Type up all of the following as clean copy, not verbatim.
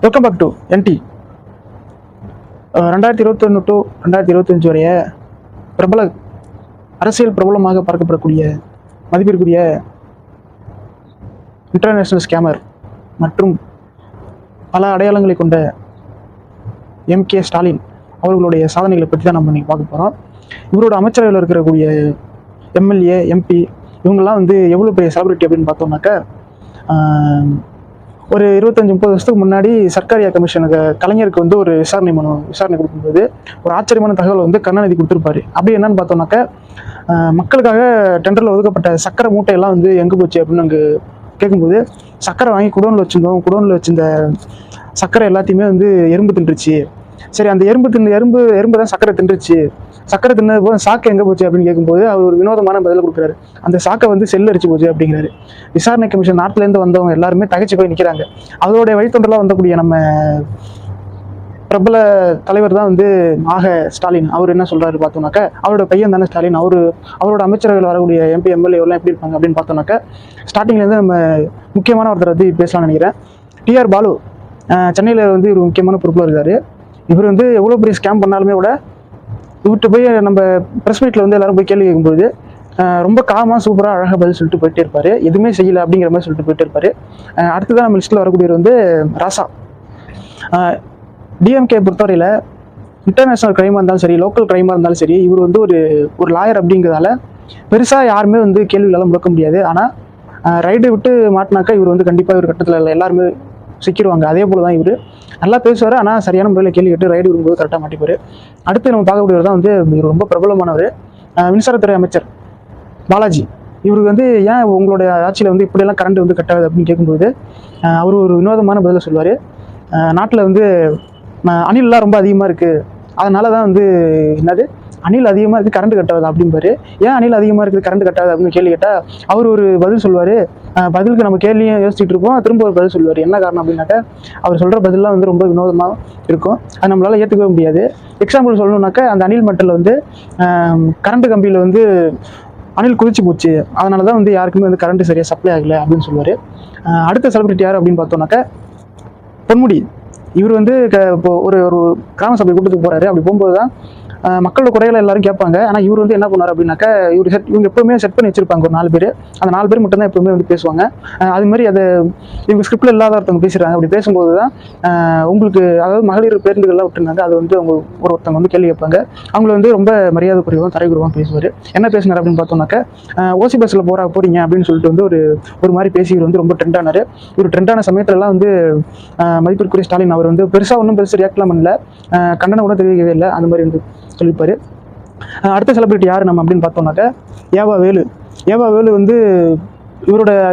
Welcome back to என்டி. 2021 to 2025 வரைய பிரபல அரசியல் பிரபலமாக பார்க்கப்படக்கூடிய மதிப்பிற்குரிய இன்டர்நேஷனல் ஸ்கேமர் மற்றும் பல அடையாளங்களை கொண்ட எம்கே ஸ்டாலின் அவர்களுடைய சாதனைகளை பற்றி தான் நம்ம இன்னைக்கு பார்க்க போகிறோம். இவரோட அமைச்சரவையில் இருக்கக்கூடிய எம்எல்ஏ எம்பி இவங்கெல்லாம் வந்து எவ்வளோ பெரிய செலிபிரிட்டி அப்படின்னு பார்த்தோம்னாக்கா, ஒரு 25-30 வருஷத்துக்கு முன்னாடி சர்க்காரியா கமிஷனுக்கு கலைஞருக்கு வந்து ஒரு விசாரணை கொடுக்கும்போது ஒரு ஆச்சரியமான தகவல் வந்து கருணாநிதி கொடுத்துருப்பாரு. அப்படி என்னன்னு பார்த்தோம்னாக்கா, மக்களுக்காக டெண்டரில் ஒதுக்கப்பட்ட சக்கரை மூட்டையெல்லாம் வந்து எங்கே போச்சு அப்படின்னு அங்கே கேட்கும்போது, சக்கரை வாங்கி குடோனில் வச்சிருந்த சக்கரை எல்லாத்தையுமே வந்து எறும்பு தின்றுச்சு. சரி, அந்த எறும்பு தான் சக்கரை தின்னது போது சாக்கு எங்கே போச்சு அப்படின்னு கேட்கும்போது அவர் ஒரு வினோதமான பதில் கொடுக்குறாரு. அந்த சாக்கை வந்து செல் அரிச்சு போச்சு அப்படிங்கிறாரு. விசாரணை கமிஷன் நாட்டிலேருந்து வந்தவங்க எல்லாருமே தகைச்சு போய் நிற்கிறாங்க. அதோடைய வழித்தொண்டெல்லாம் வந்தக்கூடிய நம்ம பிரபல தலைவர் தான் வந்து ஸ்டாலின். அவர் என்ன சொல்றாரு பார்த்தோம்னாக்கா, அவரோட பையன் தானே ஸ்டாலின், அவரோட அமைச்சரவையில் வரக்கூடிய எம்பி எம்எல்ஏ எல்லாம் எப்படி இருப்பாங்க அப்படின்னு பார்த்தோம்னாக்கா, ஸ்டார்டிங்லேருந்து நம்ம முக்கியமான ஒருத்தர் வந்து பேசலாம்னு நினைக்கிறேன். டிஆர் பாலு சென்னையில் வந்து ஒரு முக்கியமான பொறுப்பில் இருக்காரு. இவர் வந்து எவ்வளோ பெரிய ஸ்கேம் பண்ணாலுமே கூட இவர்கிட்ட போய் நம்ம ப்ரெஸ் மீட்டில் வந்து எல்லாரும் போய் கேள்வி கேட்கும்போது ரொம்ப காமாக சூப்பராக அழகாக பதில் சொல்லிட்டு போயிட்டே இருப்பார். எதுவுமே செய்யலை அப்படிங்கிற மாதிரி சொல்லிட்டு போயிட்டே இருப்பார். அடுத்ததான் நம்ம லிஸ்ட்டில் வரக்கூடியவர் வந்து ராசா. டிஎம்கே பொறுத்தவரையில் இன்டர்நேஷ்னல் க்ரைமாக இருந்தாலும் சரி, லோக்கல் க்ரைமாக இருந்தாலும் சரி, இவர் வந்து ஒரு லாயர் அப்படிங்கிறதால பெருசாக யாருமே வந்து கேள்விகளெல்லாம் முடக்க முடியாது. ஆனால் ரைடை விட்டு மாட்டினாக்கா இவர் வந்து கண்டிப்பாக ஒரு கட்டத்தில் எல்லாருமே சிக்கிடுவாங்க. அதே போல் தான் இவர் நல்லா பேசுவார். ஆனால் சரியான முறையில் கேள்வி கேட்டு ரைடு விடும்போது கரெக்டாக மாட்டிப்பார். அடுத்து நம்ம பார்க்கக்கூடியவர் தான் வந்து இவர் ரொம்ப பிரபலமானவர், மின்சாரத்துறை அமைச்சர் பாலாஜி. இவருக்கு வந்து ஏன் உங்களுடைய ஆட்சியில் வந்து இப்படியெல்லாம் கரண்ட் வந்து கட்டாது அப்படின்னு கேட்கும்போது அவர் ஒரு வினோதமான பதிலை சொல்லுவார். நாட்டில் வந்து அணிலெலாம் ரொம்ப அதிகமாக இருக்குது, அதனால தான் வந்து அணில் அதிகமாக இருக்குது கரண்ட் கட்டாது அப்படின்பாரு. ஏன் அணில் அதிகமாக இருக்குது கரண்ட் கட்டாது அப்படின்னு கேள்வி கேட்டால் அவர் ஒரு பதில் சொல்லுவார். பதிலுக்கு நம்ம கேள்வியும் யோசிச்சுட்டு இருப்போம், திரும்ப ஒரு பதில் சொல்லுவார். என்ன காரணம் அப்படின்னாக்கா, அவர் சொல்கிற பதிலாம் வந்து ரொம்ப வினோதமாக இருக்கும், அது நம்மளால் ஏற்றுக்கவே முடியாது. எக்ஸாம்பிள் சொல்லணுன்னாக்கா, அந்த அணில் மட்டத்தில் வந்து கரண்ட் கம்பியில் வந்து அணில் குதிச்சு போச்சு, அதனால தான் வந்து யாருக்குமே வந்து கரண்ட் சரியாக சப்ளை ஆகலை அப்படின்னு சொல்லுவார். அடுத்த செலிபிரிட்டி யார் அப்படின்னு பார்த்தோம்னாக்கா, பொன்முடி. இவர் வந்து இப்போ ஒரு கிராம சபை கூட்டத்துக்கு போகிறாரு. அப்படி போகும்போது தான் மக்களோட குறைகளை எல்லாரும் கேட்பாங்க. ஆனால் இவர் வந்து என்ன பண்ணார் அப்படின்னாக்கா, இவங்க எப்பவுமே செட் பண்ணி வச்சிருப்பாங்க ஒரு 4 பேர். அந்த 4 பேர் மட்டும் தான் எப்பவுமே வந்து பேசுவாங்க. அது மாதிரி அதை இவங்க ஸ்கிரிப்டில் இல்லாத ஒருத்தவங்க பேசுகிறாங்க. அப்படி பேசும்போது தான் உங்களுக்கு, அதாவது மகளிர் பேருந்துகள்லாம் விட்டுருந்தாங்க, அது வந்து அவங்க ஒருத்தவங்க வந்து கேள்வி கேட்பாங்க. அவங்கள வந்து ரொம்ப மரியாதை குறைவாக தரைக்குறவாக பேசுவார். என்ன பேசினார் அப்படின்னு பார்த்தோம்னாக்கா, ஓசி பஸ்ஸில் போறீங்க அப்படின்னு சொல்லிட்டு வந்து ஒரு மாதிரி பேசி இவர் வந்து ரொம்ப ட்ரெண்டானார். இவர் ட்ரெண்டான சமயத்துலலாம் வந்து மதிப்பிற்குரிய ஸ்டாலின் அவர் வந்து பெருசாக ரியாக்ட்லாம் பண்ணல, கண்டனம் கூட தெரிவிக்கவே இல்லை, அந்த மாதிரி வந்து சொல்லிப்பாரு. அடுத்த செலிபிரிட்டி யாரு நம்ம அப்படின்னு பார்த்தோம்னாக்கா, ஏவா வேலு வந்து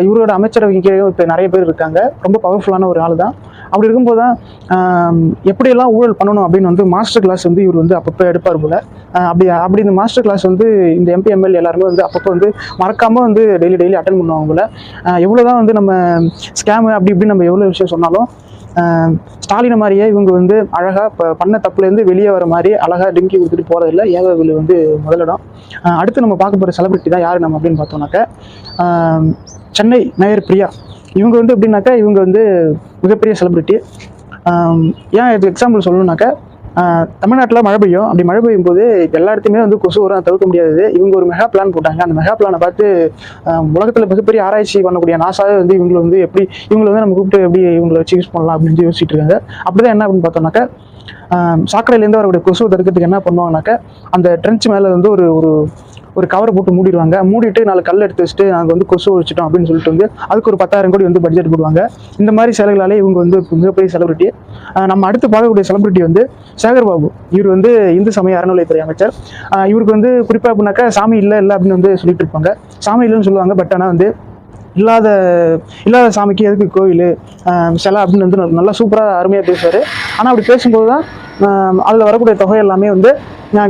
இவரோட அமைச்சரவை கீழே இப்போ நிறைய பேர் இருக்காங்க. ரொம்ப பவர்ஃபுல்லான ஒரு ஆள் தான். அப்படி இருக்கும்போது தான் எப்படியெல்லாம் ஊழல் பண்ணணும் அப்படின்னு வந்து மாஸ்டர் கிளாஸ் வந்து இவர் வந்து அப்பப்போ எடுப்பார் போல. அப்படி இந்த மாஸ்டர் கிளாஸ் வந்து இந்த எம்பி எம்எல்ஏ எல்லாருமே வந்து அப்பப்போ வந்து மறக்காமல் வந்து டெய்லி அட்டன் பண்ணுவாங்க போல. எவ்வளோதான் வந்து நம்ம ஸ்கேமு அப்படி இப்படி நம்ம எவ்வளோ விஷயம் சொன்னாலும் ஸ்டாலினை மாதிரியே இவங்க வந்து அழகாக பண்ண தப்புலேருந்து வெளியே வர மாதிரி அழகாக டிங்கி கொடுத்துட்டு போகிறதில்ல. ஏவாவில் வந்து முதலிடம். அடுத்து நம்ம பார்க்க போகிற செலிபிரிட்டி தான் யார் நம்ம அப்படின்னு பார்த்தோம்னாக்கா, சென்னை மேயர் பிரியா. இவங்க வந்து எப்படின்னாக்கா, இவங்க வந்து மிகப்பெரிய செலிபிரிட்டி. ஏன் இது எக்ஸாம்பிள் சொல்லணுன்னாக்கா, தமிழ்நாட்டில் மழை பெய்யும். அப்படி மழை பெய்யும் போது எல்லா இடத்துலையுமே வந்து கொசு வர தவிர்க்க முடியாது. இவங்க ஒரு மெகா பிளான் போட்டாங்க. அந்த மெகா பிளானை பார்த்து உலகத்தில் மிகப்பெரிய ஆராய்ச்சி பண்ணக்கூடிய நாசாவே வந்து இவங்களை வந்து நம்ம கூப்பிட்டு எப்படி இவங்களை வச்சு யூஸ் பண்ணலாம் அப்படின்னு யோசிச்சுட்டு இருக்காங்க. அப்படிதான் என்ன அப்படின்னு பார்த்தோம்னாக்கா, சாக்கடையிலேருந்து வரக்கூடிய கொசுவை தடுக்கிறதுக்கு என்ன பண்ணுவாங்கனாக்கா, அந்த ட்ரென்ச் மேலே வந்து ஒரு கவரை போட்டு மூடிட்டு 4 கல் எடுத்து வச்சுட்டு நாங்கள் வந்து கொசு ஒழிச்சிட்டோம் அப்படின்னு சொல்லிட்டு வந்து அதுக்கு ஒரு 10,000 கோடி வந்து பட்ஜெட் போடுவாங்க. இந்த மாதிரி செயல்களாலே இவங்க வந்து மிகப்பெரிய செலிபிரிட்டி. நம்ம அடுத்து பார்க்கக்கூடிய செலிபிரிட்டி வந்து சேகர்பாபு. இவர் வந்து இந்து சமய அறநிலையத்துறை அமைச்சர். இவருக்கு வந்து குறிப்பாக அப்படின்னாக்கா, சாமி இல்லை அப்படின்னு வந்து சொல்லிட்டு இருப்பாங்க. சாமி இல்லைன்னு சொல்லுவாங்க. பட் ஆனால் வந்து இல்லாத சாமிக்கு எதுக்கு கோவில் சிலை அப்படின்னு வந்து நல்லா சூப்பராக அருமையாக பேசுவார். ஆனால் அப்படி பேசும்போது தான் அதில் வரக்கூடிய தொகை எல்லாமே வந்து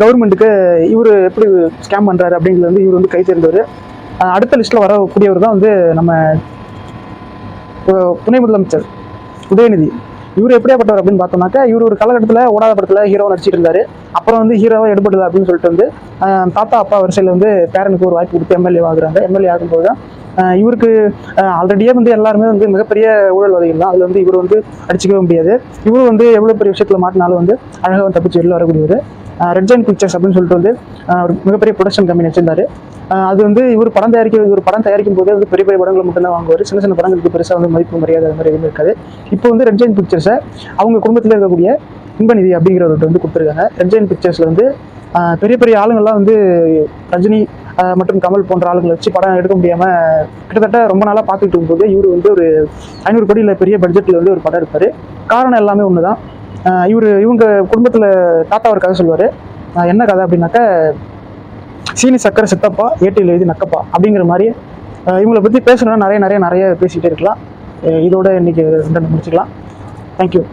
கவர்மெண்ட்டுக்கு இவர் எப்படி ஸ்கேம் பண்ணுறாரு அப்படிங்கிறது வந்து இவர் வந்து கை தேர்ந்தவர். அடுத்த லிஸ்ட்டில் வரக்கூடியவர் தான் வந்து நம்ம துணை முதலமைச்சர் உதயநிதி. இவர் எப்படியாப்பட்டவர் அப்படின்னு பார்த்தோம்னாக்கா, இவர் ஒரு காலகட்டத்தில் ஓடாத படத்தில் ஹீரோவை நடிச்சிட்டு இருந்தார். அப்புறம் வந்து ஹீரோவாக எடுபடுது அப்படின்னு சொல்லிட்டு வந்து தாத்தா அப்பா வரிசையில் வந்து பேரனுக்கு ஒரு வாய்ப்பு கொடுத்து எம்எல்ஏ ஆகுறாங்க. எம்எல்ஏ ஆகும்போது தான் இவருக்கு ஆல்ரெடியே வந்து எல்லாருமே வந்து மிகப்பெரிய ஊழல்வாதிகள் தான். அதில் வந்து இவர் வந்து அடிச்சுக்கவே முடியாது. இவரும் வந்து எவ்வளோ பெரிய விஷயத்தில் மாட்டினாலும் வந்து அழகாக தப்பிச்சு வெளில வரக்கூடியவர். ரெட் ஜெயின் பிக்சர்ஸ் அப்படின்னு சொல்லிட்டு வந்து ஒரு மிகப்பெரிய ப்ரொடக்ஷன் கம்பெனி வச்சிருந்தாரு. அது வந்து இவர் படம் தயாரிக்கும் போதே வந்து பெரிய பெரிய படங்களை மட்டும்தான் வாங்குவார். சின்ன சின்ன படங்களுக்கு பெருசாக வந்து மதிப்பு மரியாதை அது மாதிரி எதுவுமே இருக்காது. இப்போ வந்து ரெட் ஜெயின் பிக்சர்ஸை அவங்க குடும்பத்தில் இருக்கக்கூடிய இன்பநிதி அப்படிங்கிறவர்கிட்ட வந்து கொடுத்துருக்காங்க. ரெட் ஜெயின் பிக்சர்ஸில் வந்து பெரிய பெரிய ஆளுங்கள்லாம் வந்து ரஜினி மற்றும் கமல் போன்ற ஆளுங்களை வச்சு படம் எடுக்க முடியாமல் கிட்டத்தட்ட ரொம்ப நாளாக பார்த்துட்டு இருக்கும்போது இவர் வந்து ஒரு 500 கோடி பெரிய பட்ஜெட்டில் வந்து ஒரு படம் எடுப்பார். காரணம் எல்லாமே ஒன்று தான். இவங்க குடும்பத்தில் தாத்தா ஒரு கதை சொல்லுவார். என்ன கதை அப்படின்னாக்க, சீனி சக்கரை சித்தப்பா ஏட்டில் எழுதி நக்கப்பா அப்படிங்கிற மாதிரி. இவங்களை பற்றி பேசணும்னா நிறைய பேசிக்கிட்டே இருக்கலாம். இதோட இன்னைக்கு முடிச்சுக்கலாம். தேங்க்யூ.